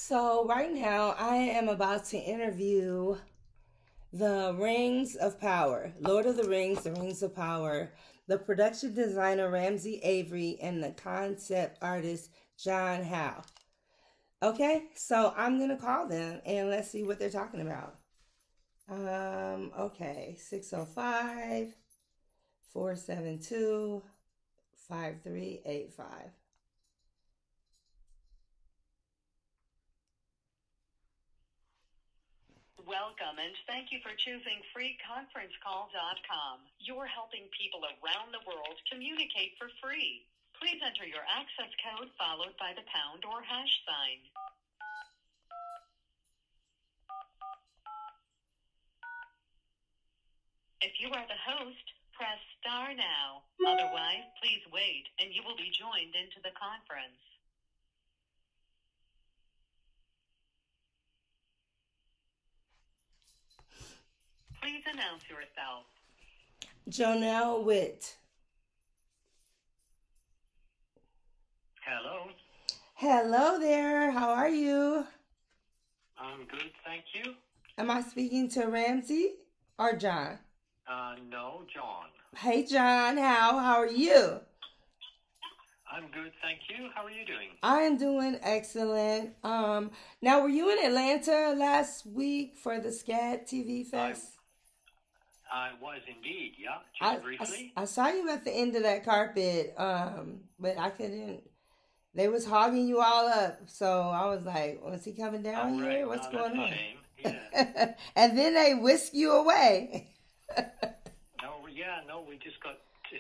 So right now I am about to interview the Rings of Power, Lord of the Rings, the Rings of Power, the production designer Ramsey Avery, and the concept artist John Howe. Okay, so I'm gonna call them and let's see what they're talking about. Okay, 605-472-5385. Welcome and thank you for choosing freeconferencecall.com. You're helping people around the world communicate for free. Please enter your access code followed by the pound or hash sign. If you are the host, press star now. Otherwise, please wait and you will be joined into the conference. Please announce yourself. Jonelle Witt. Hello. Hello there. How are you? I'm good, thank you. Am I speaking to Ramsey or John? No, John. Hey, John. How are you? I'm good, thank you. How are you doing? I am doing excellent. Now, were you in Atlanta last week for the SCAD TV Fest? I was indeed, yeah. Just briefly. I saw you at the end of that carpet, but I couldn't. They was hogging you all up, so I was like, "Was he coming down here? What's going on?" Shame. Yeah. And then they whisk you away. No, we just got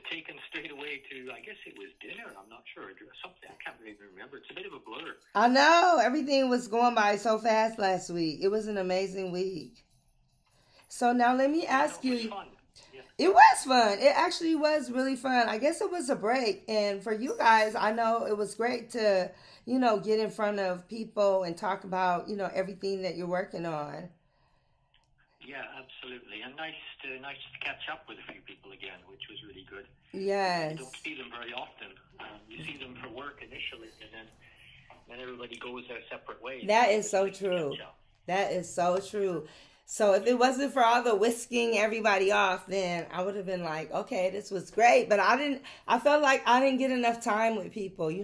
taken straight away to, I guess it was dinner. I'm not sure. Something I can't even remember. It's a bit of a blur. I know everything was going by so fast last week. It was an amazing week. So now let me ask you. It was fun. Yeah. It was fun. It actually was really fun. I guess it was a break. And for you guys, I know it was great to, get in front of people and talk about, everything that you're working on. Yeah, absolutely. And nice to catch up with a few people again, which was really good. Yes. You don't see them very often. You see them for work initially, and then everybody goes their separate ways. That is so true. That is so true. So if it wasn't for all the whisking everybody off, then I would have been like, okay, this was great. But I felt like I didn't get enough time with people, You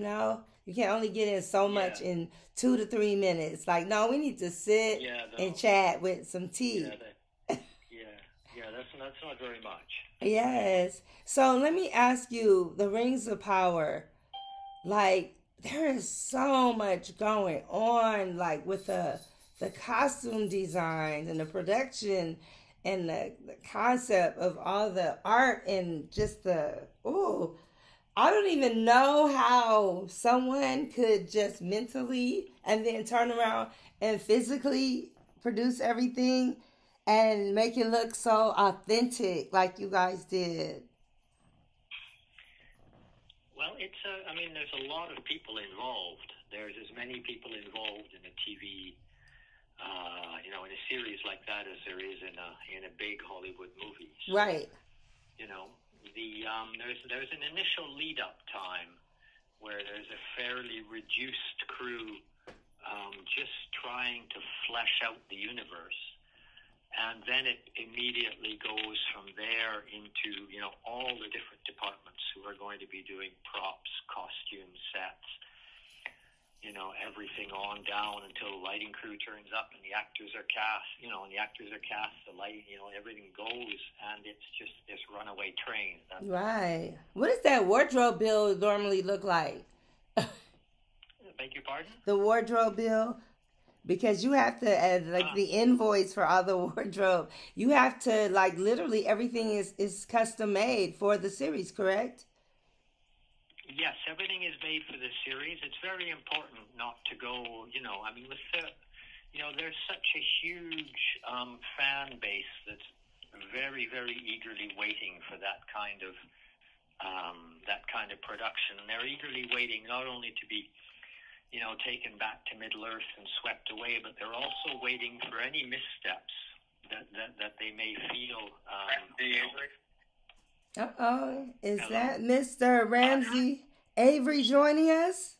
can only get in so much in 2 to 3 minutes. Like, no, we need to sit and chat with some tea. That's not very much. Yes. So let me ask you, the Rings of Power, like, there is so much going on, like, with the costume designs and the production and the concept of all the art and just I don't even know how someone could just mentally and then turn around and physically produce everything and make it look so authentic like you guys did. Well, there's a lot of people involved. There's as many people involved in a TV, in a series like that as there is in a big Hollywood movie. So, right. There's an initial lead up time where there's a fairly reduced crew just trying to flesh out the universe, and then it immediately goes from there into all the different departments who are going to be doing props, costumes, sets. Everything on down until the lighting crew turns up and the actors are cast, the light, everything goes, and it's just this runaway train. Right. What does that wardrobe bill normally look like? Beg your pardon? The wardrobe bill? Because you have to, the invoice for all the wardrobe, you have to, literally everything is custom made for the series, correct? Yes, everything is made for the series. It's very important not to go, there's such a huge fan base that's very, very eagerly waiting for that kind of production. And they're eagerly waiting not only to be, taken back to Middle-earth and swept away, but they're also waiting for any missteps that they may feel. Is that Mr. Ramsey Avery joining us?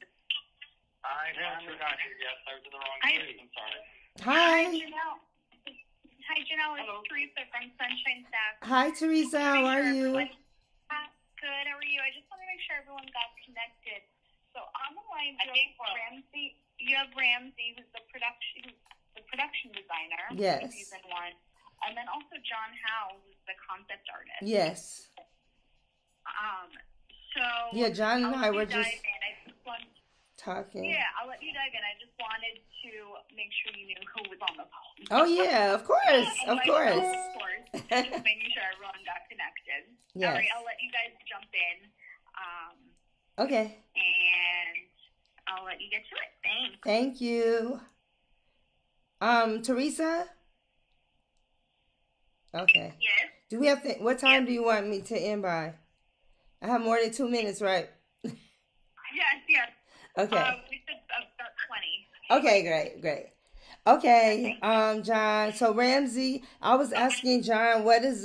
I'm not here yet. I was in the wrong Hi, Hi. Janelle. Hi, Janelle. Hello. It's Teresa from Sunshine Staff. Hi, Teresa. How are you? Good. How are you? I just want to make sure everyone got connected. So on the line, you have Ramsey. You have Ramsey, who's the production designer. Yes. For season 1, and then also John Howe, who's the concept artist. Yes. So Yeah, John and I were just talking. Yeah, I'll let you dive in. I just wanted to make sure you knew who was on the phone. Oh yeah, of course, of course. Of course. Just making sure everyone got connected. Yes. All right, I'll let you guys jump in. Okay. And I'll let you get to it. Thanks. Thank you. Teresa? Okay. Yes. Do we have to, what time do you want me to end by? I have more than 2 minutes, right? Yes. Okay. We said about 20. Okay, great. Okay, John. So Ramsey, I was asking John, what is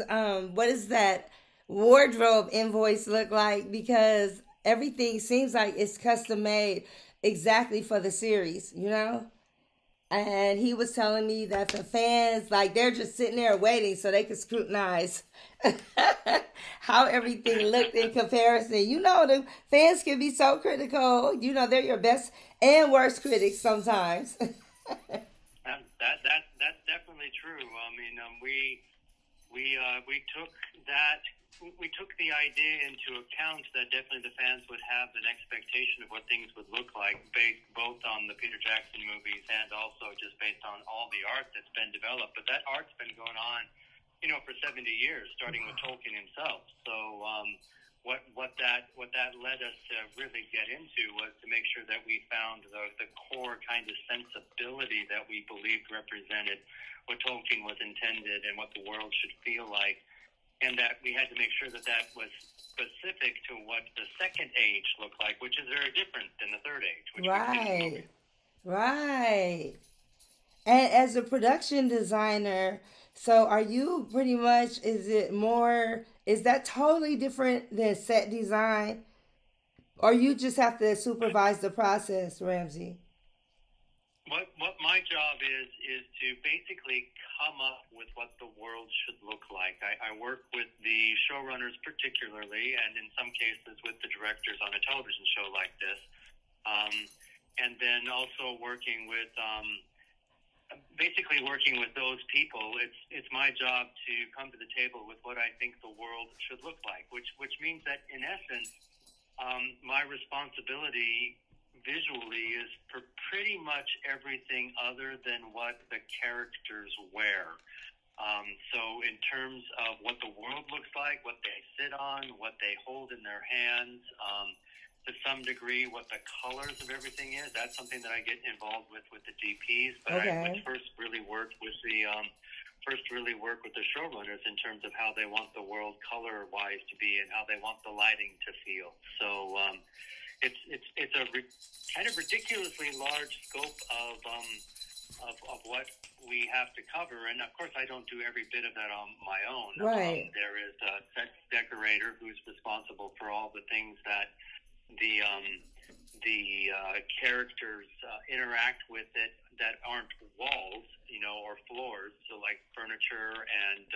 that wardrobe invoice look like? Because everything seems like it's custom made exactly for the series, you know? And he was telling me that the fans, like, they're just sitting there waiting so they can scrutinize how everything looked in comparison. You know, the fans can be so critical. You know, they're your best and worst critics sometimes. That's definitely true. I mean, we took the idea into account that definitely the fans would have an expectation of what things would look like, based both on the Peter Jackson movies and also just based on all the art that's been developed. But that art's been going on, for 70 years, starting with Tolkien himself. So what that led us to really get into was to make sure that we found the core kind of sensibility that we believed represented what Tolkien was intended and what the world should feel like. And that we had to make sure that was specific to what the second age looked like, which is very different than the third age. Which Right. And as a production designer, so are you pretty much, is that totally different than set design? Or you just have to supervise the process, Ramsey? What my job is to basically come up with what the world should look like. I work with the showrunners particularly, and in some cases with the directors on a television show like this. And then also working with those people. It's my job to come to the table with what I think the world should look like, which means that in essence, my responsibility visually is for pretty much everything other than what the characters wear. So in terms of what the world looks like, what they sit on, what they hold in their hands, to some degree what the colors of everything is, that's something that I get involved with the DPs. But okay. I first really work with the showrunners in terms of how they want the world color-wise to be and how they want the lighting to feel. So it's a kind of ridiculously large scope of what we have to cover, and of course I don't do every bit of that on my own. Right. There is a set decorator who's responsible for all the things that the characters interact with it that aren't walls, or floors. So like furniture and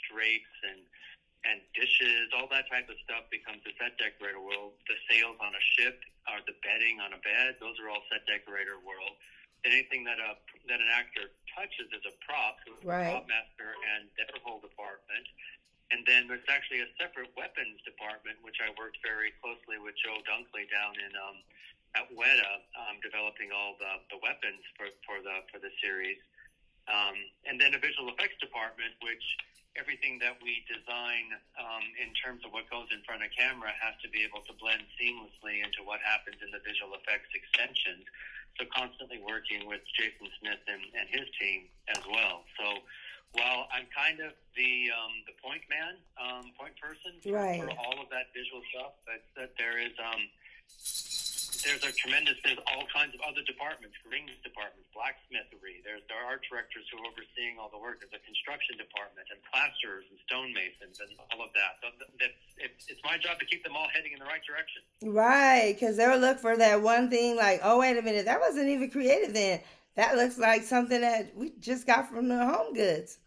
drapes and dishes, all that type of stuff becomes the set decorator world. The sails on a ship or the bedding on a bed, those are all set decorator world. Anything that an actor touches is a prop, so it's right. a prop master and their whole department. And then there's actually a separate weapons department, which I worked very closely with Joe Dunkley down in at Weta, developing all the weapons for the series. And then a visual effects department, which everything that we design in terms of what goes in front of camera has to be able to blend seamlessly into what happens in the visual effects extensions. So constantly working with Jason Smith and his team as well. So while I'm kind of the point man, point person right. for all of that visual stuff, that there's all kinds of other departments, rings departments, blacksmithery. There are art directors who are overseeing all the work. There's a construction department and plasterers and stonemasons and all of that. So it's my job to keep them all heading in the right direction. Right, because they'll look for that one thing like, oh, wait a minute, that wasn't even creative then. That looks like something that we just got from the Home Goods.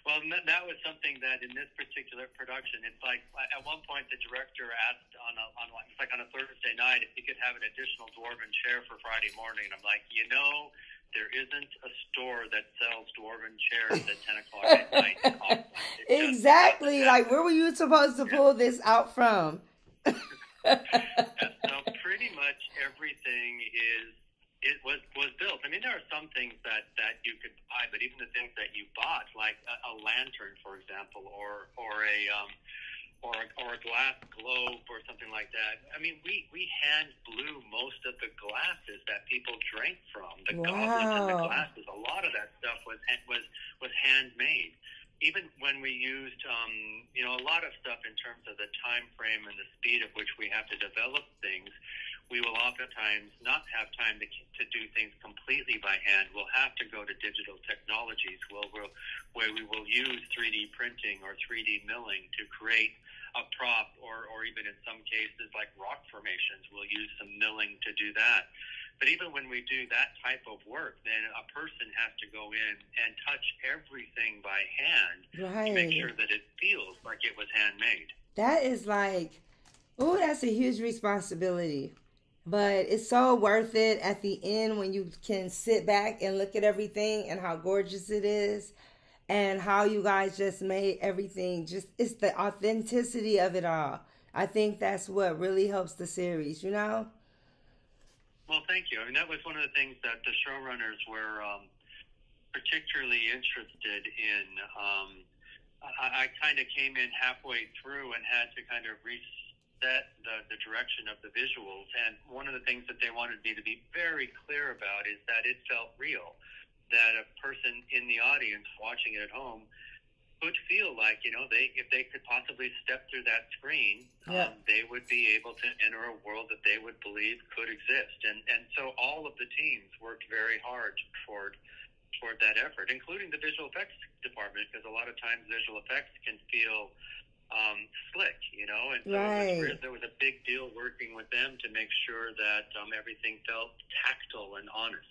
Well, that was something that in this particular production, it's like at one point the director asked on a Thursday night if he could have an additional dwarven chair for Friday morning. And I'm like, there isn't a store that sells dwarven chairs at 10 o'clock at night. Exactly. Like, where were you supposed to pull this out from? So pretty much everything was built. I mean, there are some things that you could buy, but even the things that you bought, like a lantern, for example, or a glass globe or something like that. I mean, we hand blew most of the glasses that people drank from. The goblets and the glasses. A lot of that stuff was handmade. Even when we used, a lot of stuff in terms of the time frame and the speed of which we have to develop things, we will oftentimes not have time to do things completely by hand. We'll have to go to digital technologies where we will use 3D printing or 3D milling to create a prop, or even in some cases like rock formations, we'll use some milling to do that. But even when we do that type of work, then a person has to go in and touch everything by hand to make sure that it feels like it was handmade. That is like, that's a huge responsibility. But it's so worth it at the end when you can sit back and look at everything and how gorgeous it is and how you guys just made everything. It's the authenticity of it all. I think that's what really helps the series, Well, thank you. I mean, that was one of the things that the showrunners were particularly interested in. I kind of came in halfway through and had to kind of reset the direction of the visuals. And one of the things that they wanted me to be very clear about is that it felt real, that a person in the audience watching it at home could feel like, if they could possibly step through that screen, they would be able to enter a world that they would believe could exist. And so all of the teams worked very hard toward that effort, including the visual effects department, because a lot of times visual effects can feel slick, and so there was a big deal working with them to make sure that everything felt tactile and honest.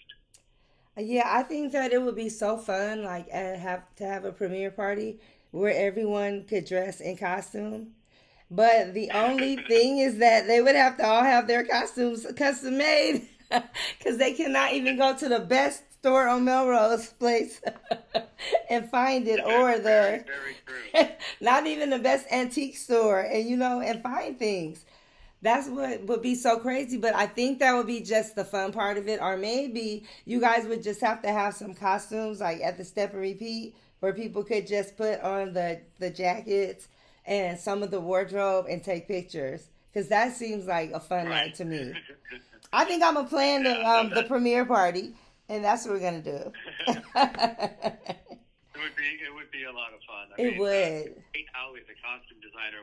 Yeah, I think that it would be so fun, like have a premiere party where everyone could dress in costume. But the only thing is that they would have to all have their costumes custom made because they cannot even go to the best store on Melrose Place and find it, or very true. Not even the best antique store, and and find things. That's what would be so crazy. But I think that would be just the fun part of it. Or maybe you guys would just have to have some costumes like at the Step and Repeat where people could just put on the jackets and some of the wardrobe and take pictures. Because that seems like a fun night to me. I think I'm going to plan the premiere party, and that's what we're going to do. It would be a lot of fun. It would. Kate Howley, the costume designer,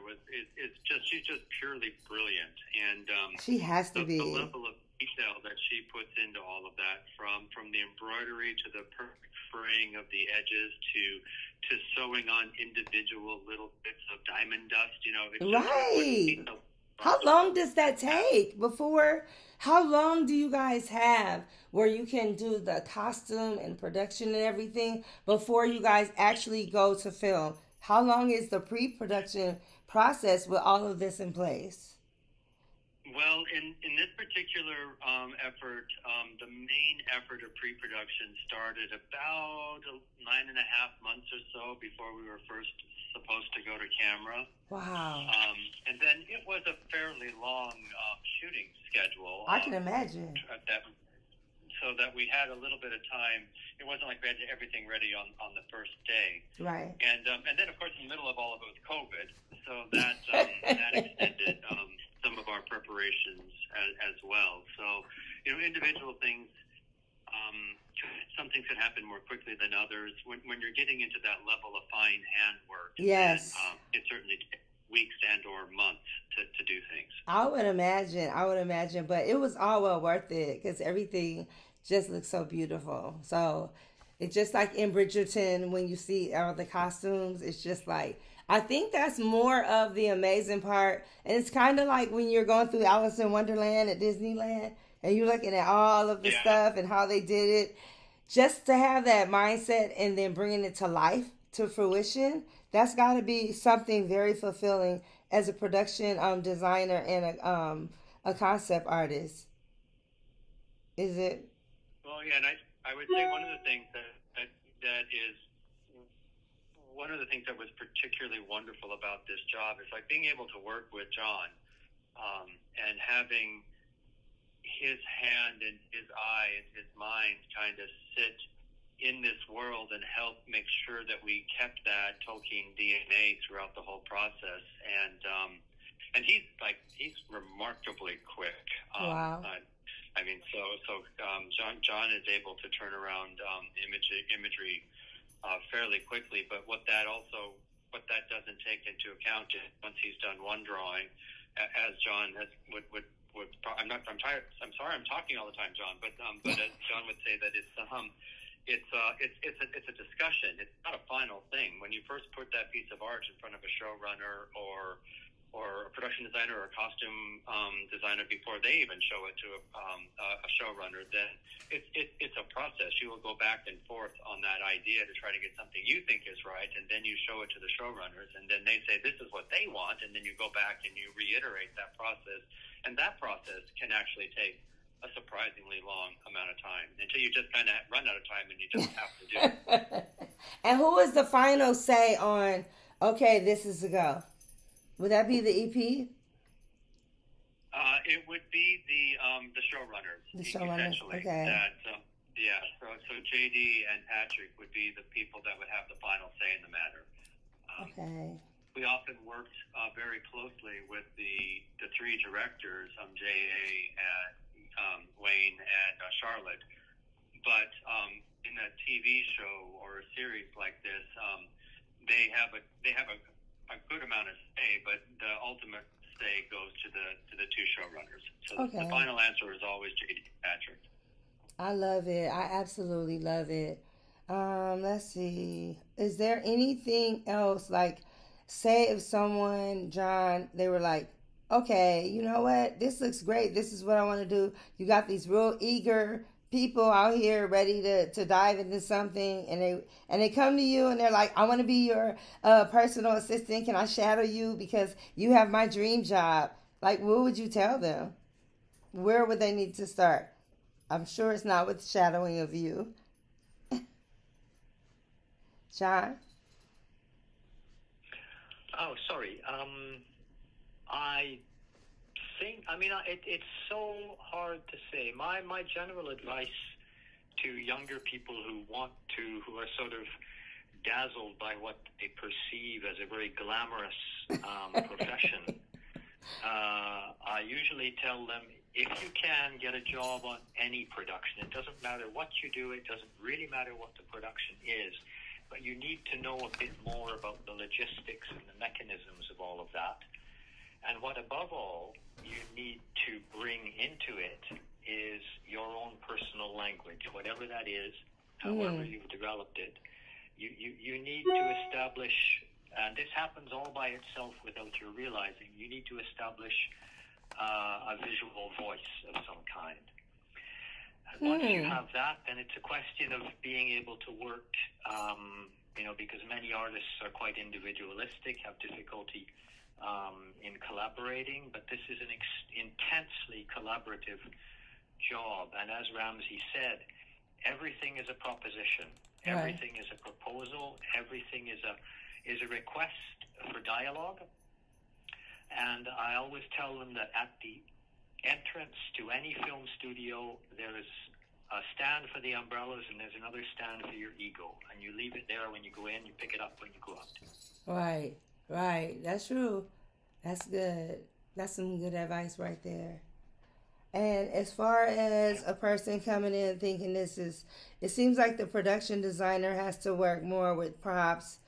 she's just purely brilliant, and she has to be. The level of detail that she puts into all of that, from the embroidery to the perfect fraying of the edges to sewing on individual little bits of diamond dust. Right. How long does that take before? How long do you guys have where you can do the costume and production and everything before you guys actually go to film? How long is the pre-production process with all of this in place? Well, in this particular effort, the main effort of pre-production started about 9.5 months or so before we were first supposed to go to camera. Wow. And then it was a fairly long shooting schedule. I can imagine. So that we had a little bit of time. It wasn't like we had everything ready on the first day. Right. And then, of course, in the middle of all of it was COVID. So that extended some of our preparations as well. So, individual things, some things could happen more quickly than others. When you're getting into that level of fine handwork, yes, then, it certainly takes weeks and or months to do things. I would imagine, but it was all well worth it because everything just looks so beautiful. So it's just like in Bridgerton when you see all the costumes, it's just like, I think that's more of the amazing part. And it's kind of like when you're going through Alice in Wonderland at Disneyland, and you're looking at all of the stuff and how they did it, just to have that mindset and then bringing it to life, to fruition, that's got to be something very fulfilling as a production designer and a concept artist. Is it? Well, yeah, and I would say one of the things that is one of the things that was particularly wonderful about this job is like being able to work with John and having his hand and his eye and his mind kind of sit in this world and help make sure that we kept that Tolkien DNA throughout the whole process. And he's remarkably quick. Wow. I mean, John is able to turn around imagery fairly quickly, but what that doesn't take into account is once he's done one drawing, as John would I'm sorry I'm talking all the time, John, but as John would say that it's a discussion. It's not a final thing. When you first put that piece of art in front of a showrunner or a production designer or a costume designer before they even show it to a showrunner, then it's a process. You will go back and forth on that idea to try to get something you think is right, and then you show it to the showrunners, and then they say this is what they want, and then you go back and you reiterate that process, and that process can actually take a surprisingly long amount of time until you just kind of run out of time and you just have to do it. And who is the final say on, okay, this is the go? Would that be the EP? It would be the showrunners. The showrunners, essentially. okay. So JD and Patrick would be the people that would have the final say in the matter. Okay. We often worked very closely with the three directors, J.A. and Wayne and Charlotte. But in a TV show or a series like this, they have a good amount of say, but the ultimate say goes to the two showrunners. So okay. The final answer is always J.D. Patrick. I love it. I absolutely love it. Let's see. Is there anything else? Like, say if someone, John, they were like, okay, you know what? This looks great. This is what I want to do. You got these real eager people out here ready to dive into something, and they come to you and they're like, I want to be your personal assistant. Can I shadow you because you have my dream job? Like, what would you tell them? Where would they need to start? I'm sure it's not with shadowing of you. John? Oh, sorry. It's so hard to say. My general advice to younger people who are sort of dazzled by what they perceive as a very glamorous profession, I usually tell them, if you can get a job on any production, it doesn't matter what you do, it doesn't really matter what the production is, but you need to know a bit more about the logistics and the mechanisms of all of that. And what, above all, you need to bring into it is your own personal language, whatever that is, however you've developed it. You need to establish, and this happens all by itself without you realizing, you need to establish a visual voice of some kind. And once you have that, then it's a question of being able to work, because many artists are quite individualistic, have difficulty in collaborating, but this is an intensely collaborative job. And as Ramsey said, everything is a proposition, everything is a proposal, everything is a request for dialogue. And I always tell them that at the entrance to any film studio, there is a stand for the umbrellas and there's another stand for your ego. And you leave it there when you go in, you pick it up when you go out. Right. That's true. That's good. That's some good advice right there. And as far as a person coming in thinking it seems like the production designer has to work more with props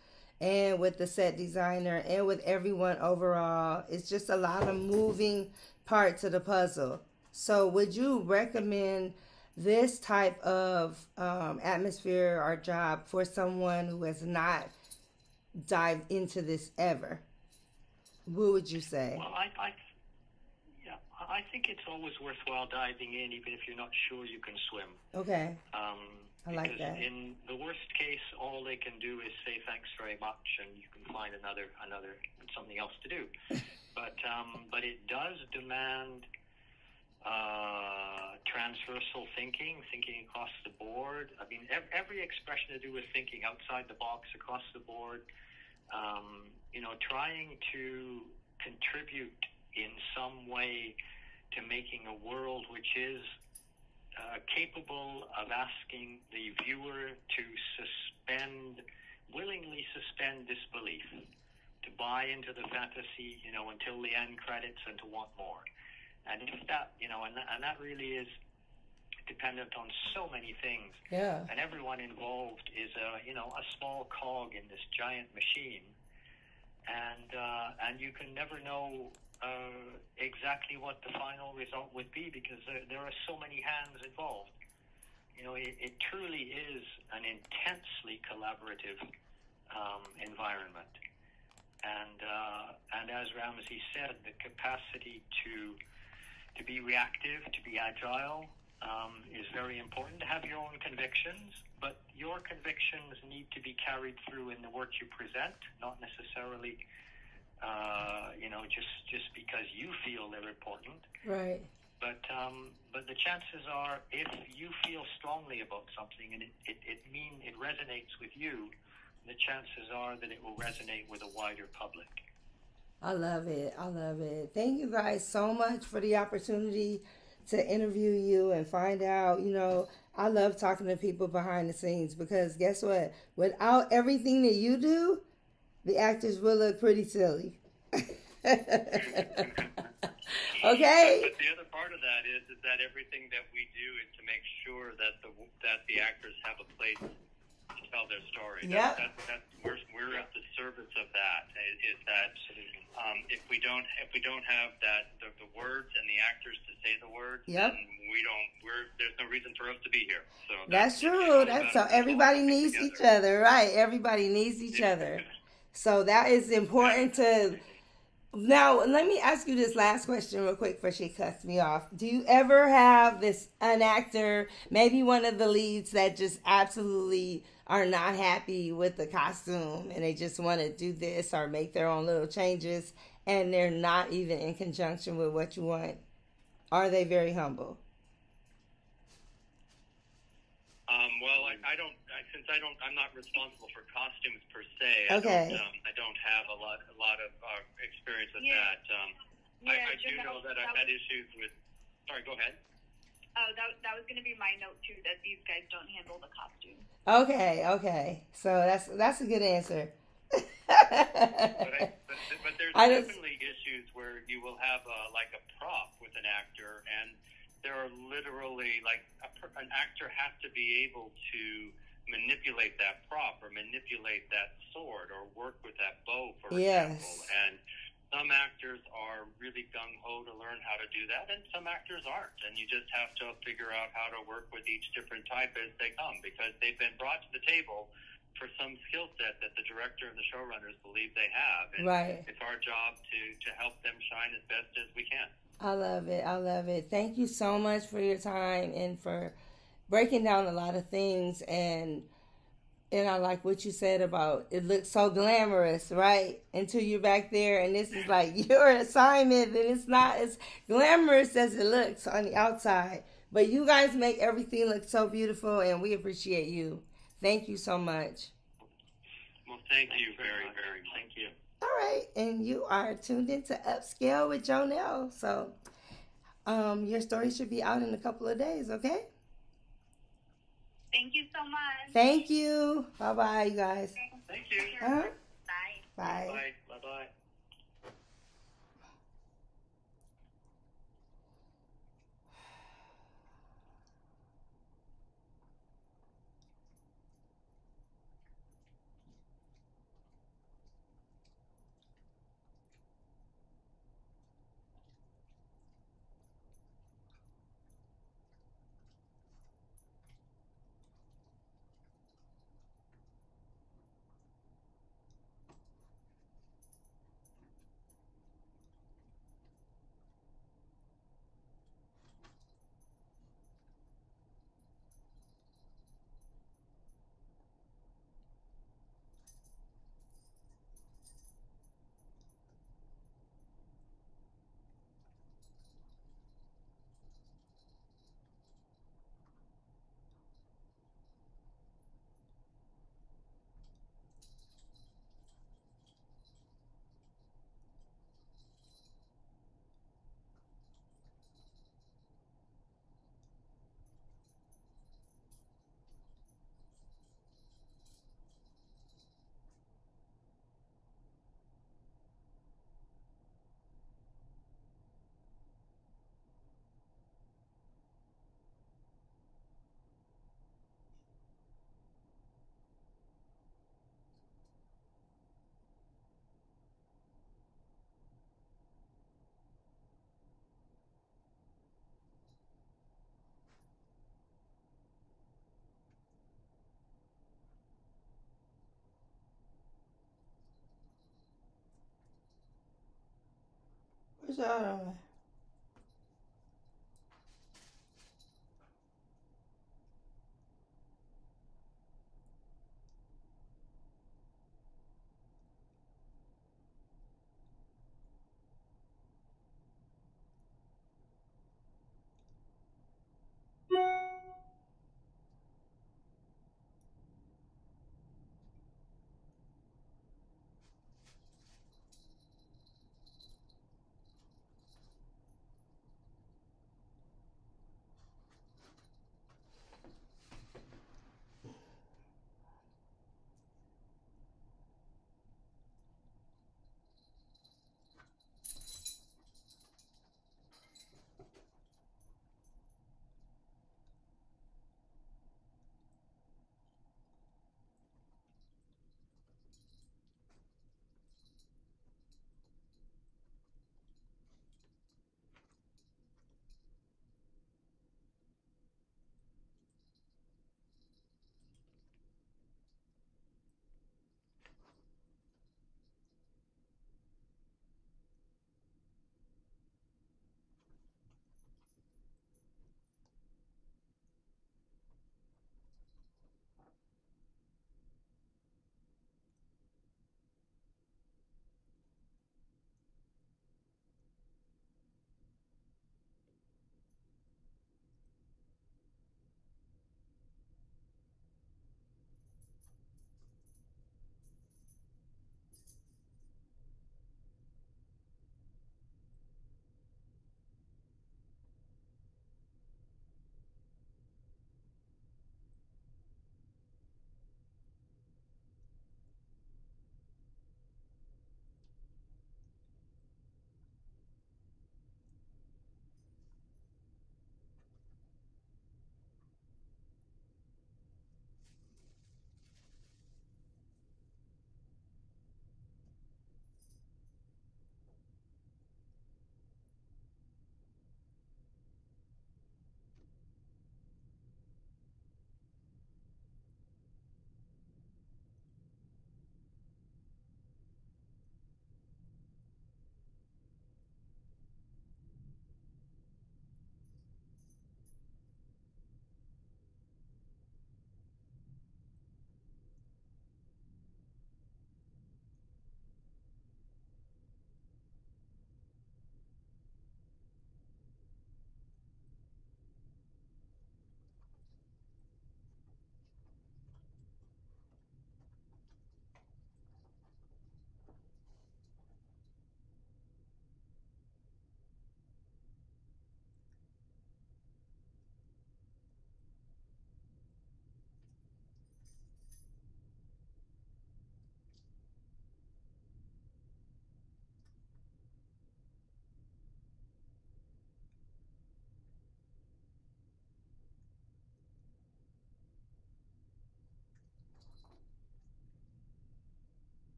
and with the set designer and with everyone overall. It's just a lot of moving parts of the puzzle. So would you recommend this type of atmosphere or job for someone who has not dived into this ever? What would you say? Well, I think it's always worthwhile diving in, even if you're not sure you can swim. Okay. I like Because that. in the worst case, all they can do is say thanks very much, and you can find another something else to do. But it does demand transversal thinking across the board. I mean, every expression to do with thinking outside the box, across the board. Trying to contribute in some way to making a world which is capable of asking the viewer to willingly suspend disbelief, to buy into the fantasy, until the end credits, and to want more. And if that, and that really is dependent on so many things. Yeah. And everyone involved is a small cog in this giant machine. And you can never know exactly what the final result would be, because there are so many hands involved. It truly is an intensely collaborative environment. And as Ramsey said, the capacity to be reactive, to be agile, is very important. To have your own convictions, but your convictions need to be carried through in the work you present, not necessarily, just because you feel they're important. Right. But the chances are, if you feel strongly about something and it resonates with you, the chances are that it will resonate with a wider public. I love it. I love it. Thank you guys so much for the opportunity to interview you and find out, I love talking to people behind the scenes, because guess what? Without everything that you do, the actors will look pretty silly. Okay? But the other part of that is that everything that we do is to make sure that the actors have a place to tell their story. Yep. We're at the service of that. Is that if we don't have the words and the actors to say the words, yep, then there's no reason for us to be here. So that's true. So everybody needs each other, right? Everybody needs each other. So that is important to. Now, let me ask you this last question real quick before she cuts me off. Do you ever have an actor, maybe one of the leads, that just absolutely are not happy with the costume and they just want to do this or make their own little changes, and they're not even in conjunction with what you want? Are they very humble? I'm not responsible for costumes per se. Okay. I don't have a lot of experience with that. I do know that I've had issues with. Sorry, go ahead. Oh, that was going to be my note too. That these guys don't handle the costume. Okay. So that's a good answer. but there's definitely issues where you will have like a prop with an actor, and there are literally an actor has to be able to manipulate that prop or manipulate that sword or work with that bow, for example. And some actors are really gung-ho to learn how to do that, and some actors aren't. And you just have to figure out how to work with each different type as they come, because they've been brought to the table for some skill set that the director and the showrunners believe they have. And right. It's our job to help them shine as best as we can. I love it. Thank you so much for your time and for breaking down a lot of things. And I like what you said about it looks so glamorous, right? Until you're back there and this is like your assignment, and it's not as glamorous as it looks on the outside. But you guys make everything look so beautiful, and we appreciate you. Thank you so much. Well, thank you very, very much. Thank you. All right, and you are tuned into Upscale with Jonelle. So your story should be out in a couple of days, okay? Thank you so much. Thank you. Bye-bye, you guys. Thank you. Uh-huh. Bye. Bye. Bye. Bye-bye. y'all doing?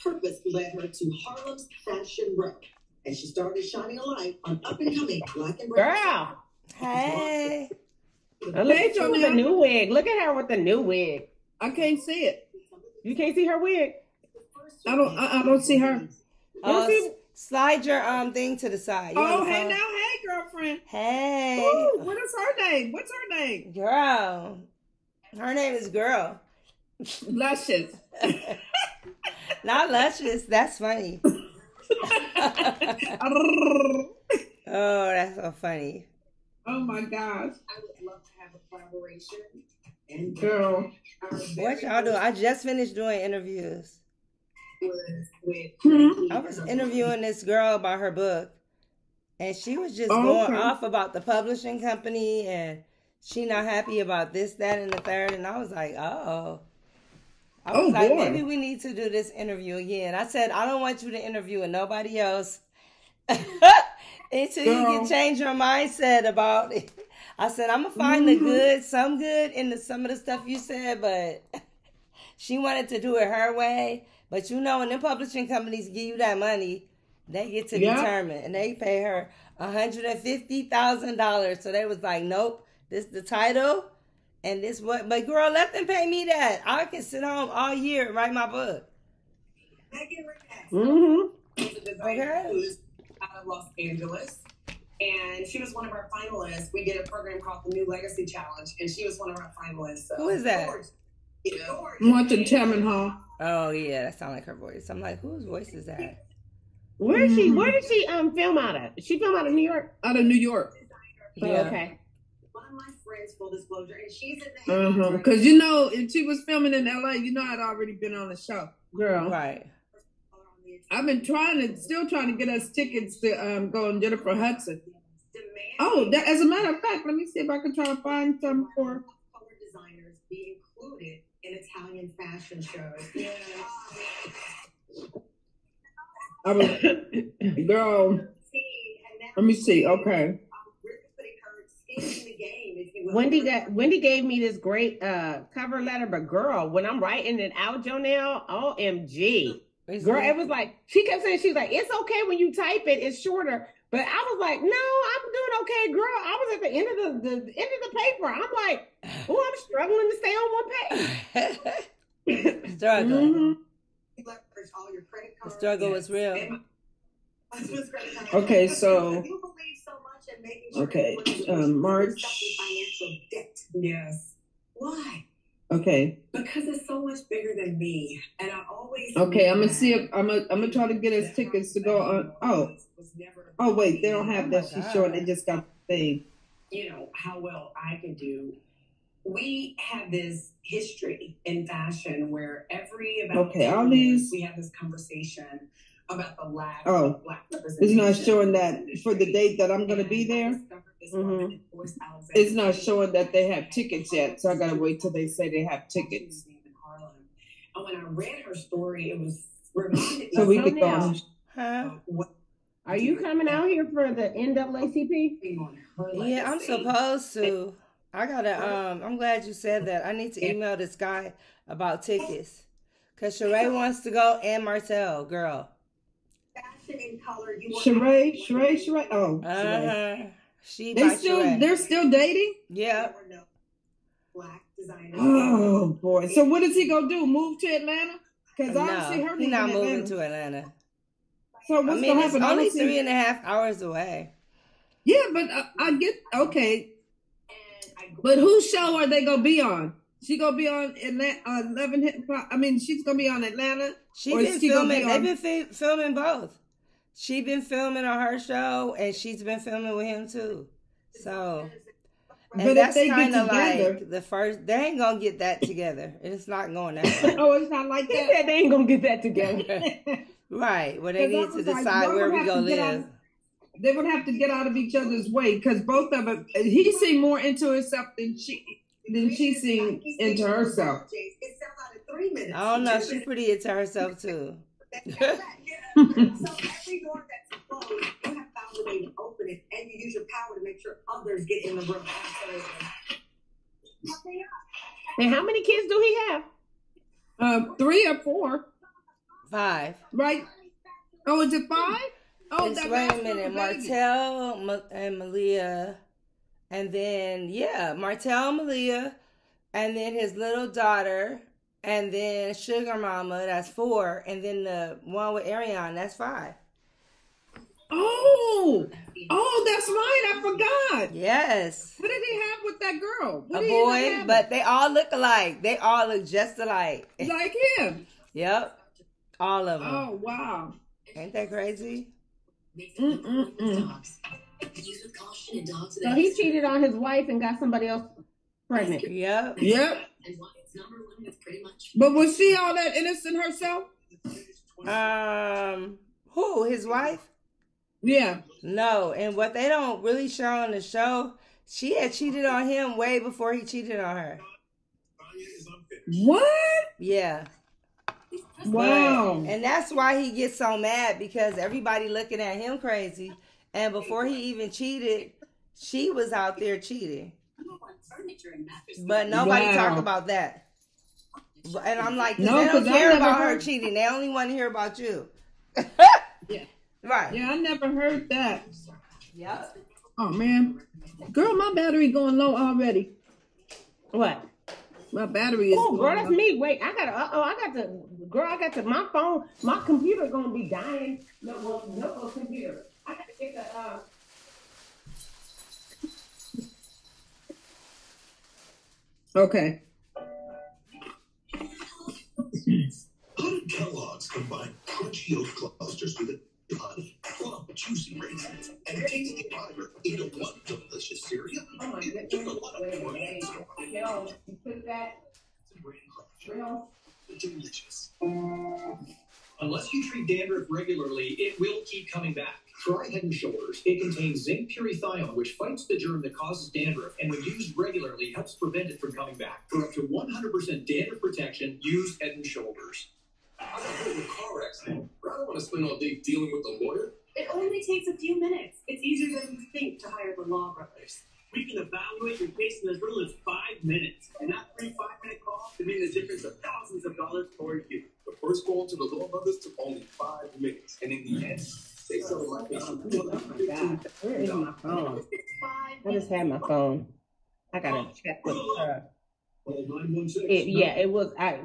purpose led her to Harlem's Fashion Row, and she started shining a light on up-and-coming black and brown. Girl. Hey. Look at you with the new wig. Look at her with the new wig. I can't see it. You can't see her wig? I don't see her. Oh, slide your thing to the side. Oh, hey now, hey girlfriend. Hey. Ooh, what is her name? What's her name? Girl. Her name is Girl. Luscious. Not Luscious. That's funny. Oh, that's so funny. Oh my gosh. I would love to have a collaboration. And girl. What y'all do? I just finished doing interviews. I was interviewing this girl about her book, and she was just going off about the publishing company, and she not happy about this, that, and the third. And I was like, maybe we need to do this interview again. I said, I don't want you to interview with nobody else until you can change your mindset about it. I said, I'm gonna find the good, some good in some of the stuff you said, but she wanted to do it her way. But you know, when the publishing companies give you that money, they get to determine, and they pay her $150,000. So they was like, nope, this the title, and this what. But girl, let them pay me that. I can sit home all year and write my book. Okay. Who's out of Los Angeles, and she was one of our finalists. We did a program called the New Legacy Challenge, and she was one of our finalists. So. Who is that? I'm watching Tamron Hall. Oh yeah, that sounds like her voice. I'm like, whose voice is that? Where is she? Where did she film out of? She film out of New York? Out of New York. Yeah. Okay. One of my friends, full disclosure, and she's in the because you know, if she was filming in LA, you know, I'd already been on the show, girl. Right. I've been still trying to get us tickets to go on Jennifer Hudson. Oh, as a matter of fact, let me see if I can try to find some for color designers be included in Italian fashion shows. Girl, let me see. Okay. Wendy gave me this great cover letter, but girl, when I'm writing it out, Jonelle, OMG. Girl, it was like, she kept saying, she's like, it's okay when you type it, it's shorter. But I was like, no, I'm doing okay, girl. I was at the end of the end of the paper. I'm like, oh, I'm struggling to stay on one page. Struggle. The struggle was real. Okay, so okay, March. Yes. Why? Okay. Because it's so much bigger than me, and I always. Okay, I'm gonna see if I'm gonna try to get us tickets to go on. Oh wait, they don't have that. She's showing. They just got the thing. You know how well I can do. We have this history in fashion where all these. We have this conversation about the lack of black representation. It's not showing that for the date that I'm going to be there. It's not showing that they have tickets yet, so I got to wait till they say they have tickets. And when I read her story, it was reminded so we could go. Huh? Are you coming out here for the NAACP? Yeah, I'm supposed to. I gotta. I'm glad you said that. I need to email this guy about tickets, cause Sheree wants to go and Martell, girl. Sheree. Oh, they're still dating. Yeah. Oh boy. So what is he gonna do? Move to Atlanta? Because I don't see her. He's not moving to Atlanta. So what's gonna happen? It's only 3.5 hours away. Yeah, but I get okay. But whose show are they gonna be on? She gonna be on Atlanta, 11. I mean, she's gonna be on Atlanta. They've been filming both. She's been filming on her show, and she's been filming with him too. So, and that's kind of like the first. They ain't gonna get that together. It's not going that way. Oh, it's not like that. They ain't gonna get that together. Right. Well, they need to decide where we gonna live. They would have to get out of each other's way because both of them. He seemed more into himself than she seemed into herself. I don't know. She's pretty into herself too. So every door that's closed, you have found a way to open it, and you use your power to make sure others get in the room. And how many kids do he have? 3 or 4. 5. Right? Oh, is it 5? Oh, wait a minute. Martell and Malia. And then, Martell and Malia. And then his little daughter. And then Sugar Mama, that's 4. And then the one with Ariana, that's 5. Oh, that's right. I forgot. Yes. What did he have with that girl? A boy, but they all look alike. They all look just alike. Like him. Yep. All of them. Oh, wow. Ain't that crazy? So he cheated on his wife and got somebody else pregnant. Yep. But was she all that innocent herself? Who? His wife? Yeah. No, and what they don't really show on the show, she had cheated on him way before he cheated on her. What? Yeah. Wow. And that's why he gets so mad, because everybody looking at him crazy. And before he even cheated, she was out there cheating. But nobody talk about that. And I'm like, no, they don't care about her cheating. They only want to hear about you. Yeah. Right. Yeah, I never heard that. Yep. Oh, man. Girl, my battery going low already. What? My battery is. Oh, girl, that's me. Wait, I got to, my phone, my computer going to be dying. No computer. I got to get the, Okay. How did Kellogg's combine crunchy oat clusters with honey, plump, juicy raisins, and tasty fiber into one delicious cereal? oh my goodness. Just a lot of Wait. You put that. delicious. Unless you treat dandruff regularly, it will keep coming back. Try Head & Shoulders. It contains zinc pyrithione, which fights the germ that causes dandruff, and when used regularly, helps prevent it from coming back. For up to 100% dandruff protection, use Head & Shoulders. I got hit in a car accident. I don't want to spend all day dealing with the lawyer. It only takes a few minutes. It's easier than you think to hire the Law Brothers. We can evaluate your case in as little as 5 minutes. And that free 5-minute call can mean the difference of thousands of dollars for you. The first call to the Law Brothers took only 5 minutes. And in the end, they settled my case. Oh my God. Where is my phone? I just had my phone. I gotta check with her. It was. I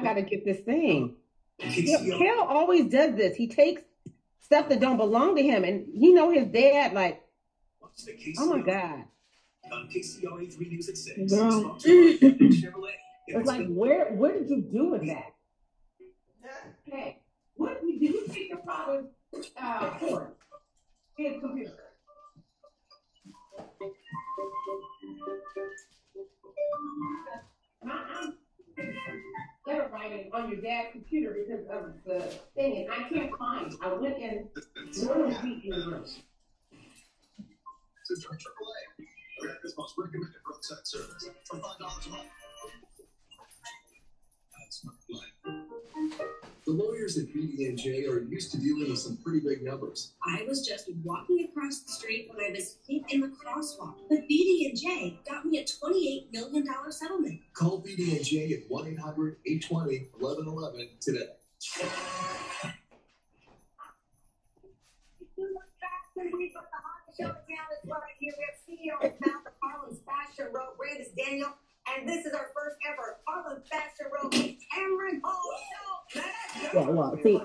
gotta get this thing. Kel always does this. He takes stuff that don't belong to him, and he know his dad. Like, oh my God. On KCLA 3 News at 6. Girl. It's like, where did you do with that? Hey, what did you do? You take your father's cord, his computer. I'm letter writing on your dad's computer because of the thing, and I can't find. I went in one week in the room. Sister AAA, America's most recommended roadside service for $5 a month. That's my life. The lawyers at BD&J are used to dealing with some pretty big numbers. I was just walking across the street when I was hit in the crosswalk. But BD&J got me a $28 million settlement. Call BD&J at 1-800-820-1111 today. Show town is right here. We have CEO of Mount Harlem's Fashion Row, Brandis Daniel, and this is our first ever Harlem Fashion Row Cameron Hall show. Yeah, well, see,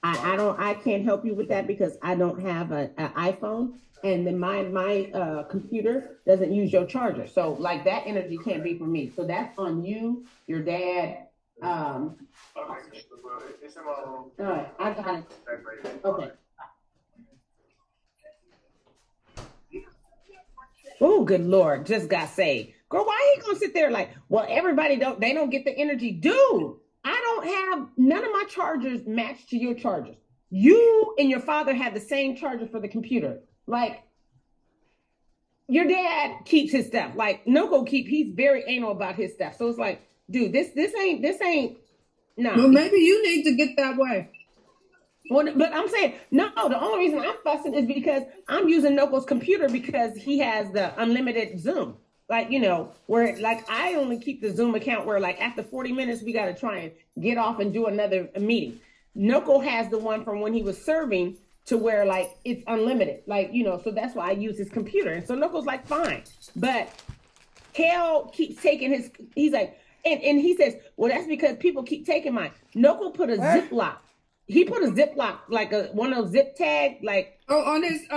I can't help you with that because I don't have an iPhone, and then my computer doesn't use your charger. So like that energy can't be for me. So that's on you, your dad. All right, I got it. Okay. Oh, good Lord, just got saved. Girl, why are you gonna sit there like, well, everybody don't get the energy? Dude, I don't have, none of my chargers match to your chargers. You and your father have the same charger for the computer. Like, your dad keeps his stuff. Like, Noko he's very anal about his stuff. So it's like, dude, this ain't, no. Well, maybe you need to get that way. Well, but I'm saying, no, the only reason I'm fussing is because I'm using Noko's computer because he has the unlimited Zoom. Like, you know, where like I only keep the Zoom account where like after 40 minutes, we got to try and get off and do another meeting. Noko has the one from when he was serving to where like it's unlimited, like, you know, so that's why I use his computer. And so Noko's like, fine. But Kel keeps taking he's like, and he says, well, that's because people keep taking mine. Noko put a Ziploc. He put a Ziploc, like one of those zip tag, like on his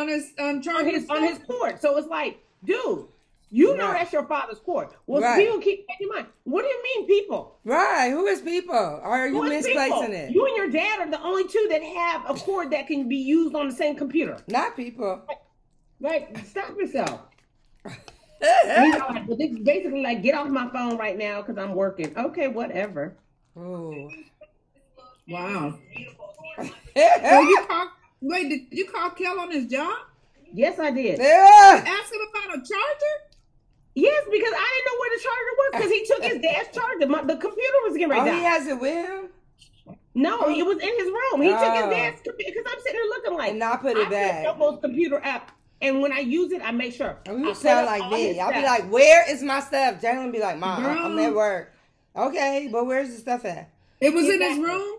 cord. So it's like, dude, you know that's your father's cord. Well, people keep taking mine. What do you mean, people? Right. Who is people? Or are you misplacing it? You and your dad are the only two that have a cord that can be used on the same computer. Not people. Like, stop yourself. But this is basically like, get off my phone right now because I'm working. Okay, whatever. Oh. Wow. Did you call Kel on his job? Yes, I did. Yeah. Ask him about a charger? Yes, because I didn't know where the charger was because he took his dad's charger. The computer was getting ready to die. He has it with him? No, it was in his room. He took his dad's computer because I'm sitting there looking like. And I put it back. Noko's computer app. And when I use it, I make sure. You sound like me. I'll be like, where is my stuff? Jalen be like, Mom, I'm at work. Okay, but where's the stuff at? It was in his room?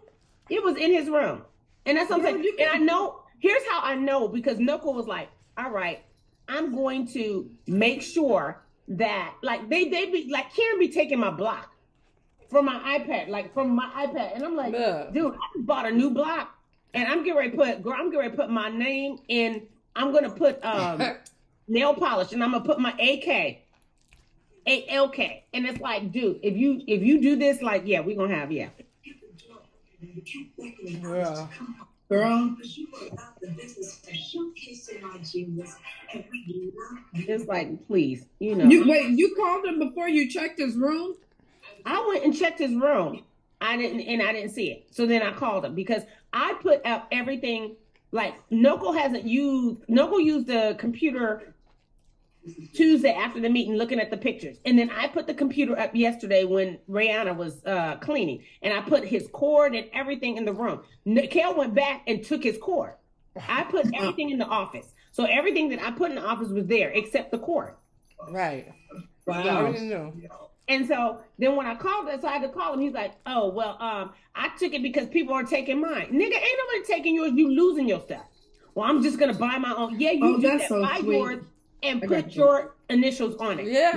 It was in his room. And that's something. And I know, here's how I know, because Noko was like, all right, I'm going to make sure that, like, they be, like, Karen be taking my block from my iPad, And I'm like, dude, I bought a new block. And I'm getting ready to put my name in. I'm going to put nail polish, and I'm going to put my LK. And it's like, dude, if you do this, like, yeah, we're going to have, yeah. Girl. It's like, please, you know. You called him before you checked his room? I went and checked his room. I didn't see it. So then I called him because I put up everything. Like, Noko used the computer Tuesday after the meeting looking at the pictures. And then I put the computer up yesterday when Rihanna was cleaning. And I put his cord and everything in the room. Kel went back and took his cord. I put everything in the office. So everything that I put in the office was there except the cord. Right. Wow. And so then when I called him, so I had to call him. He's like, oh, well, I took it because people are taking mine. Nigga, ain't nobody taking yours. You losing your stuff. Well, I'm just going to buy my own. Yeah, you do that. Buy yours and put your initials on it. Yeah.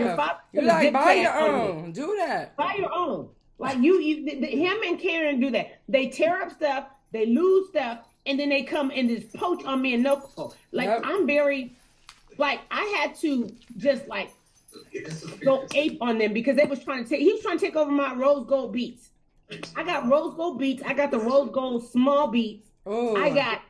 You like, buy your own. Do that. Buy your own. Like, him and Karen do that. They tear up stuff. They lose stuff. And then they come and just poach on me and Noko. Like, I'm very, like, I had to just, like, go ape on them because he was trying to take over my rose gold beats. I got rose gold beats. I got the rose gold small beats. Oh. I got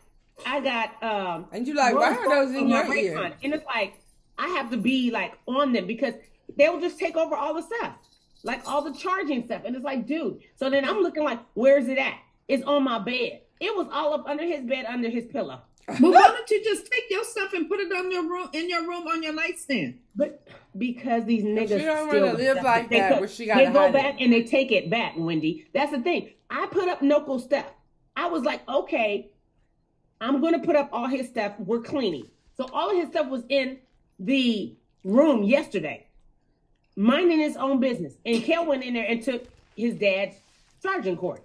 and you like, why are those in your ear? And it's like, I have to be like on them because they'll just take over all the stuff, like all the charging stuff. And it's like, dude. So then I'm looking like, where's it at? It's on my bed. It was all up under his bed, under his pillow. Well, why don't you just take your stuff and put it on in your room on your nightstand? But because these niggas she don't want to live like that, where she got they go back and they take it back, Wendy. That's the thing. I put up Noko stuff. I was like, okay, I'm going to put up all his stuff. We're cleaning. So all of his stuff was in the room yesterday, minding his own business. And Kel went in there and took his dad's charging cord.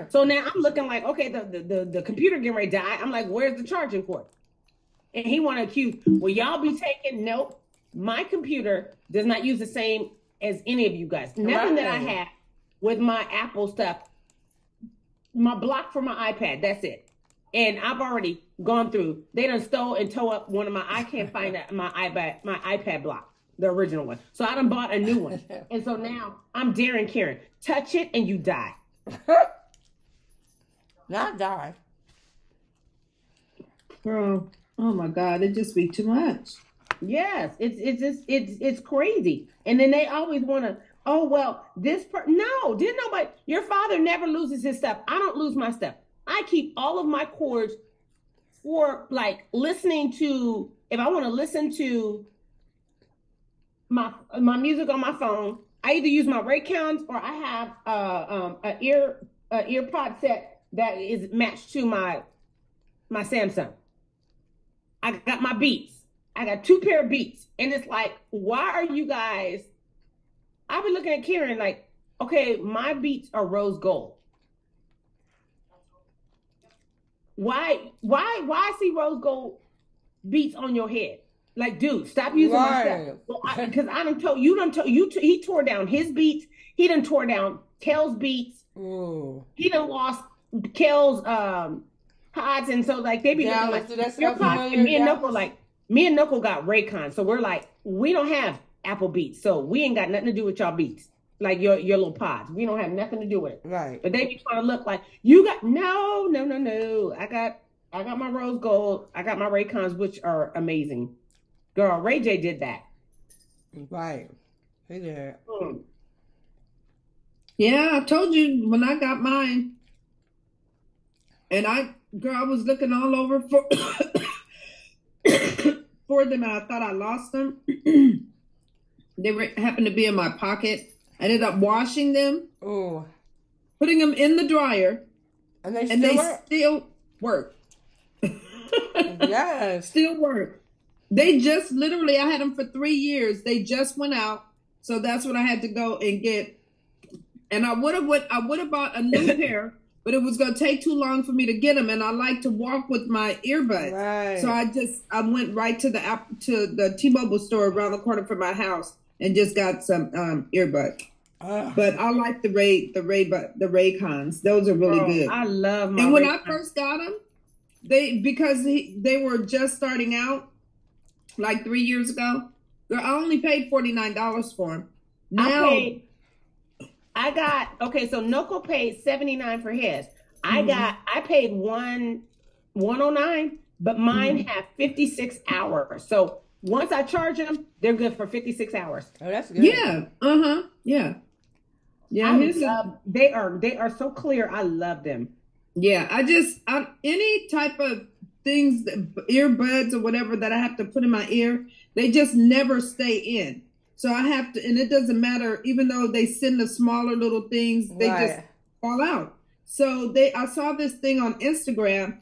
So now I'm looking like, okay, the computer getting ready to die. I'm like, where's the charging cord? And he want to accuse, well, y'all be taking, nope. My computer does not use the same as any of you guys. Nothing that I have with my Apple stuff, my block for my iPad, that's it. And I've already gone through, they done stole and tore up one of my, I can't find my iPad block, the original one. So I done bought a new one. And so now I'm daring Karen, touch it and you die. Not die. Girl, oh my God, it just be too much. Yes, it's crazy. And then they always want to, oh, well, no, didn't nobody, your father never loses his stuff. I don't lose my stuff. I keep all of my cords for like listening to, if I want to listen to my music on my phone, I either use my Raycons or I have an earpod set that is matched to my Samsung. I got my Beats. I got 2 pair of Beats. And it's like, why are you guys, I've been looking at Karen like, okay, my Beats are rose gold. why I see rose gold beads on your head? Like, dude, stop using my stuff. Well, because he tore down his beats. He done tore down Kel's beats. Ooh. He done lost Kel's pods, and so like they be looking like your pods. And me and Knuckle got Raycon, so we're like, we don't have Apple Beats, so we ain't got nothing to do with y'all beats. Like your little pods, we don't have nothing to do with it. Right. But they be trying to look like you got no. I got my rose gold. I got my Raycons, which are amazing. Girl, Ray J did that. Right. He did. Yeah, I told you when I got mine. And I was looking all over for for them, and I thought I lost them. They happened to be in my pocket. I ended up washing them. Oh. Putting them in the dryer. And they still work. Yes. Still work. They just literally, I had them for 3 years. They just went out. So that's what I had to go and get. And I would have bought a new pair, but it was going to take too long for me to get them. And I like to walk with my earbuds. Right. So I went right to the T-Mobile store around the corner from my house and just got some earbuds. But I like the Raycons. Those are really good. I love my And when Raycons. I first got them, because they were just starting out, like 3 years ago, girl, I only paid $49 for them. Now so Knuckle paid $79 for his. I paid $109, but mine have 56 hours. So once I charge them, they're good for 56 hours. Oh, that's good. Yeah. Yeah. Yeah. They are so clear. I love them. Yeah. Any type of things, earbuds or whatever that I have to put in my ear, they just never stay in. So I have to, and it doesn't matter, even though they send the smaller little things, they just fall out. So I saw this thing on Instagram.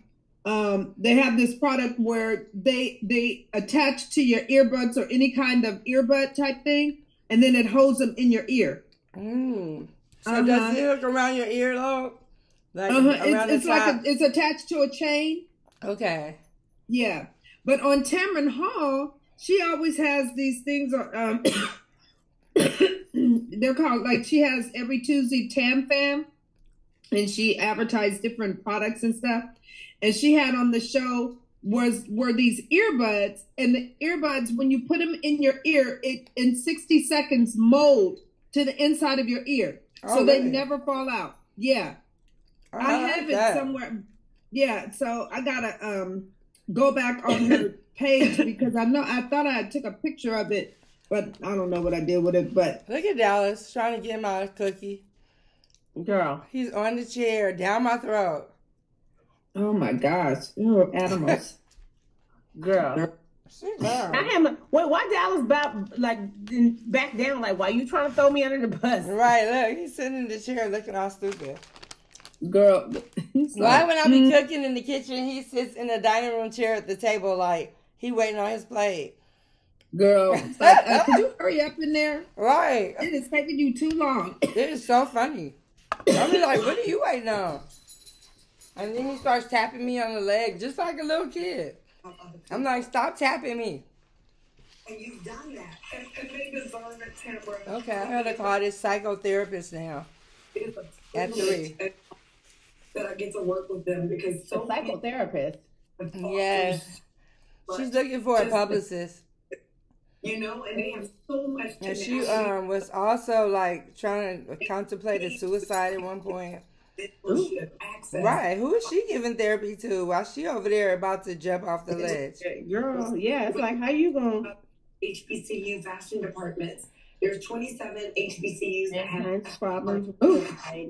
They have this product where they attach to your earbuds or any kind of earbud type thing, and then it holds them in your ear. So does it hook around your earlobe? Like it's attached to a chain. Okay. Yeah. But on Tamron Hall, she always has these things. They're called, like, she has every Tuesday Tam Fam, and she advertised different products and stuff. And she had on the show were these earbuds, and the earbuds, when you put them in your ear, it in 60 seconds mold to the inside of your ear, so they never fall out. Yeah, I have it somewhere. Yeah, so I gotta go back on her page because I thought I took a picture of it, but I don't know what I did with it. But look at Dallas trying to get my cookie. Girl, he's on the chair down my throat. Oh my gosh, you're animals. Girl. Why Dallas back down? Like, why you trying to throw me under the bus? Right, look, he's sitting in the chair looking all stupid. Girl, why when I be cooking in the kitchen, he sits in the dining room chair at the table like he waiting on his plate. Girl, could you hurry up in there? Right. It is taking you too long. It is so funny. I'm like, what are you waiting on? And then he starts tapping me on the leg just like a little kid. I'm like, stop tapping me. And you've done that. And they deserve it, Tamron. Okay, I gotta call this psychotherapist now. It is a at 3. That I get to work with them because so psychotherapist. Yes. She's looking for a publicist. You know, and they have so much to and she was also like trying to contemplate a suicide at one point. Right, who is she giving therapy to while she over there about to jump off the ledge? Girl, yeah, it's like, how you gonna HBCU fashion departments. There's 27 HBCUs that have problems.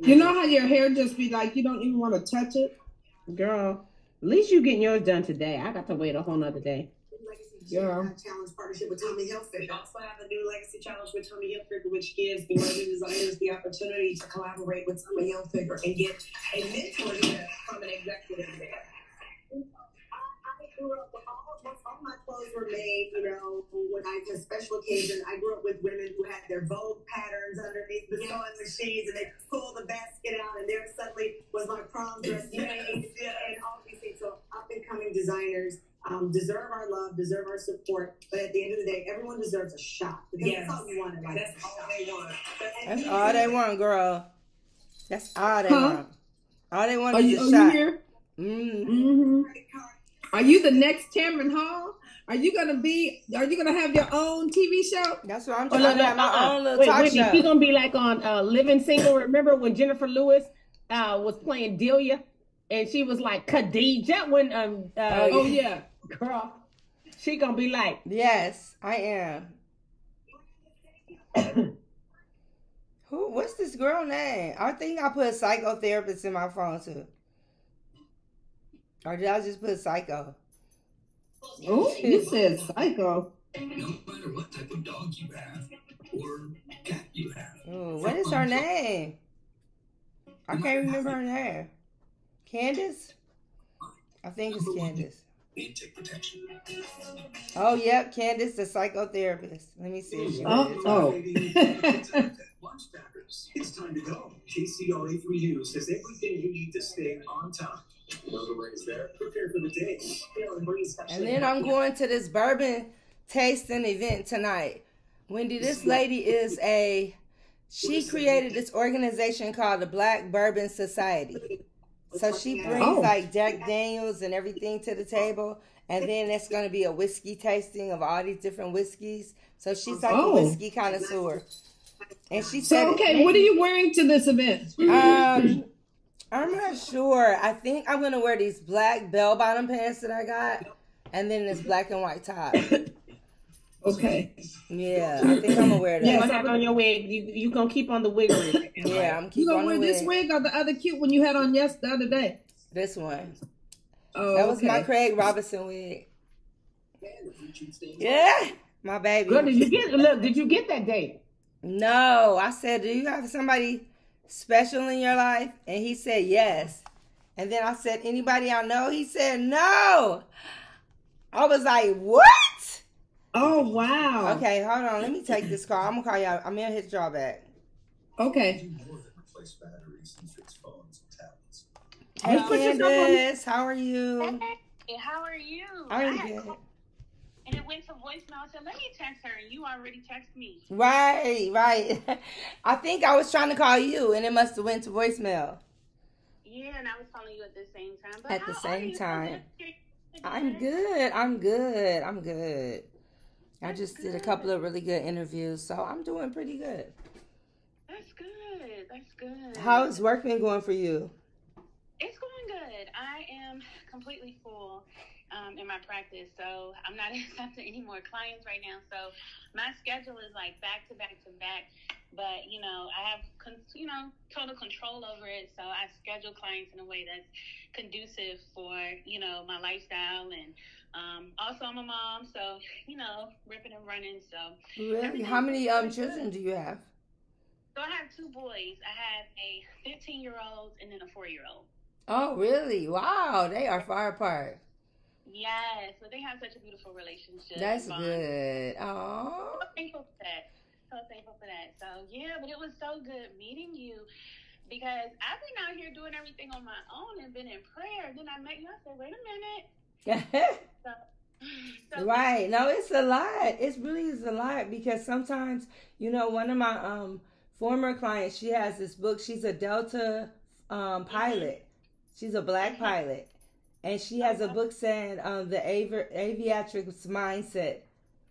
You know how your hair just be like, you don't even want to touch it? Girl, at least you getting yours done today. I got to wait a whole nother day. Challenge partnership with Tommy Hilfiger. We also have a new legacy challenge with Tommy Hilfiger, which gives the emerging designers the opportunity to collaborate with Tommy Hilfiger and get a mentorship from an executive there. I grew up with all my clothes were made, you know, when I had a special occasion. I grew up with women who had their Vogue patterns underneath the sewing machines, and they pull the basket out, and there suddenly was my prom dress made, and all these things. designers deserve our love, deserve our support. But at the end of the day, everyone deserves a shot. Because that's all you want in life. That's all they want. That's all they want, girl. That's all they want. All they want is a shot. Are you here? Mm-hmm. Are you the next Tamron Hall? Are you gonna have your own TV show? That's what I'm trying to have my own little talk show. She's gonna be like on Living Single. Remember when Jennifer Lewis was playing Delia, and she was like Khadijah when oh yeah, girl. She gonna be like, yes, I am. What's this girl name? I think I put a psychotherapist in my phone too. Or did I just put psycho? Oh, you said psycho. No matter what type of dog you have or cat you have. Ooh, what is her name? I can't remember her name. Candace? I think it's Candace. Intake protection. Oh, yep, Candace, the psychotherapist. Let me see. Lunch packers. It's time to go. KCRA 3 News has everything you need to stay on top. You know the rings there. Prepare for the day. And then I'm going to this bourbon tasting event tonight. Wendy, this lady is she created this organization called the Black Bourbon Society. So she brings like Jack Daniels and everything to the table. And then it's going to be a whiskey tasting of all these different whiskeys. So she's like a whiskey connoisseur. And she said, okay, what are you wearing to this event? I'm not sure. I think I'm going to wear these black bell-bottom pants that I got. And then this black and white top. Okay. Yeah, I think I'm going to wear that. You're going to have on your wig. You're going to keep on the wiggery. Yeah, I'm keeping on the wig. You going to wear this wig or the other cute one you had on the other day? This one. Oh, that was my Craig Robinson wig. Yeah, my baby. Girl, did you get that date? No, I said, do you have somebody special in your life? And he said yes. And then I said, anybody I know? He said no. I was like, what? Oh, wow. Okay, hold on. Let me take this call. I'm going to call y'all. I'm in his drawback. Okay. Hey, Candace. How are you? Hey, how are you? I'm good. And it went to voicemail. I said, let me text her. And you already texted me. Right. I think I was trying to call you, and it must have went to voicemail. Yeah, and I was calling you at the same time. But at the same time. I'm good. I just did a couple of really good interviews, so I'm doing pretty good. That's good. How's work been going for you? It's going good. I am completely full in my practice, so I'm not accepting any more clients right now. So my schedule is like back to back to back, but I have total control over it. So I schedule clients in a way that's conducive for my lifestyle, and also I'm a mom, so ripping and running. So really, how many children do you have? So I have 2 boys. I have a 15-year-old and then a 4-year-old. Oh, really? Wow, they are far apart. Yes, but they have such a beautiful relationship. That's good. Oh, so thankful for that. So yeah, but it was so good meeting you, because I've been out here doing everything on my own and been in prayer. Then I met you. I said, wait a minute. So right. No, it's a lot. It really is a lot, because sometimes, one of my former clients, she has this book. She's a Delta pilot. She's a black pilot. And she has a book saying the aviatrix mindset.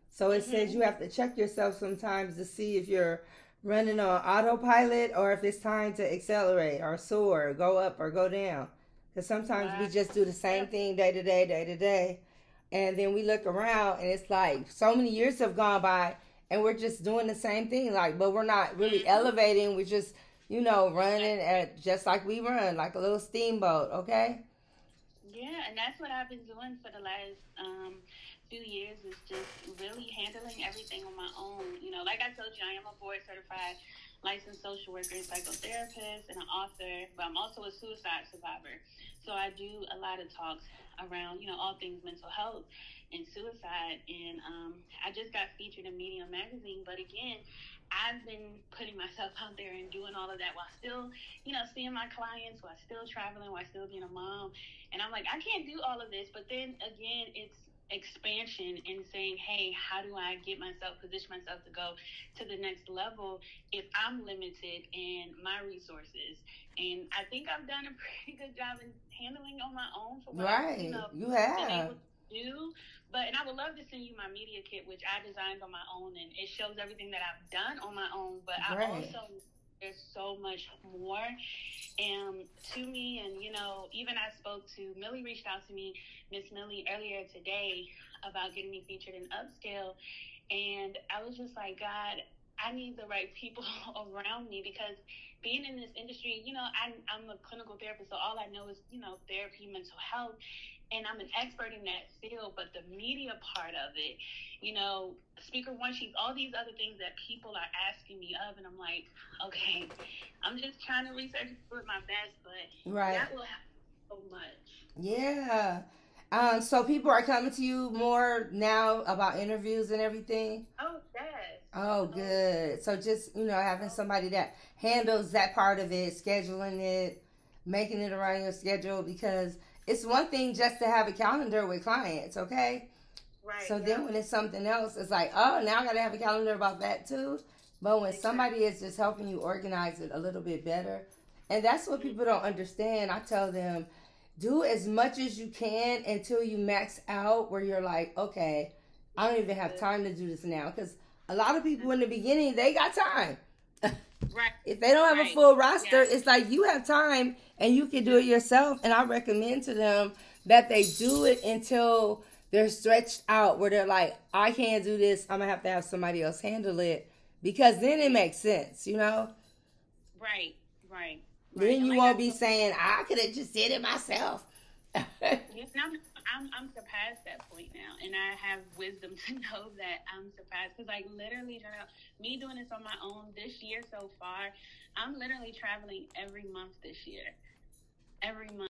So it says you have to check yourself sometimes to see if you're running on autopilot or if it's time to accelerate or soar, go up or go down. Because sometimes we just do the same thing day to day. And then we look around and it's like so many years have gone by and we're just doing the same thing. But we're not really elevating. We're just, running at just like we run, like a little steamboat, okay? Yeah, and that's what I've been doing for the last few years, is just really handling everything on my own. Like I told you, I am a board-certified licensed social worker and psychotherapist and an author, but I'm also a suicide survivor. So I do a lot of talks around, all things mental health. and suicide. And I just got featured in Medium magazine, but again, I've been putting myself out there and doing all of that while still, you know, seeing my clients, while still traveling, while still being a mom. And I'm like, I can't do all of this. But then again, it's expansion and saying, hey, how do I position myself to go to the next level if I'm limited in my resources? And I think I've done a pretty good job in handling on my own for what you have been able have. to do. And I would love to send you my media kit, which I designed on my own, and it shows everything that I've done on my own. But I also, there's so much more to me. And, you know, even I spoke to Millie, reached out to me, Miss Millie, earlier today about getting me featured in Upscale. And I was just like, God, I need the right people around me, because being in this industry, you know, I'm a clinical therapist, so all I know is, you know, therapy, mental health, and I'm an expert in that field. But the media part of it, you know, Speaker One Sheets, all these other things that people are asking me of, and I'm like, okay, I'm just trying to research and do my best, but that will happen so much. Yeah. So people are coming to you more now about interviews and everything? Oh, yes. Oh, good. So just, you know, having somebody that handles that part of it, scheduling it, making it around your schedule, because it's one thing just to have a calendar with clients, okay? Right. So then when it's something else, it's like, oh, now I got to have a calendar about that too. But when somebody is just helping you organize it a little bit better, and that's what people don't understand. I tell them, do as much as you can until you max out where you're like, okay, I don't even have time to do this now. Because a lot of people in the beginning, they got time. Right. If they don't have a full roster, it's like you have time and you can do it yourself. And I recommend to them that they do it until they're stretched out, where they're like, I can't do this. I'm going to have somebody else handle it. Because then it makes sense, you know? Right. Then you won't be saying, I could have just did it myself. I'm surpassed that point now, and I have wisdom to know that I'm surpassed. Because, like, literally, me doing this on my own this year so far, I'm literally traveling every month this year. Every month.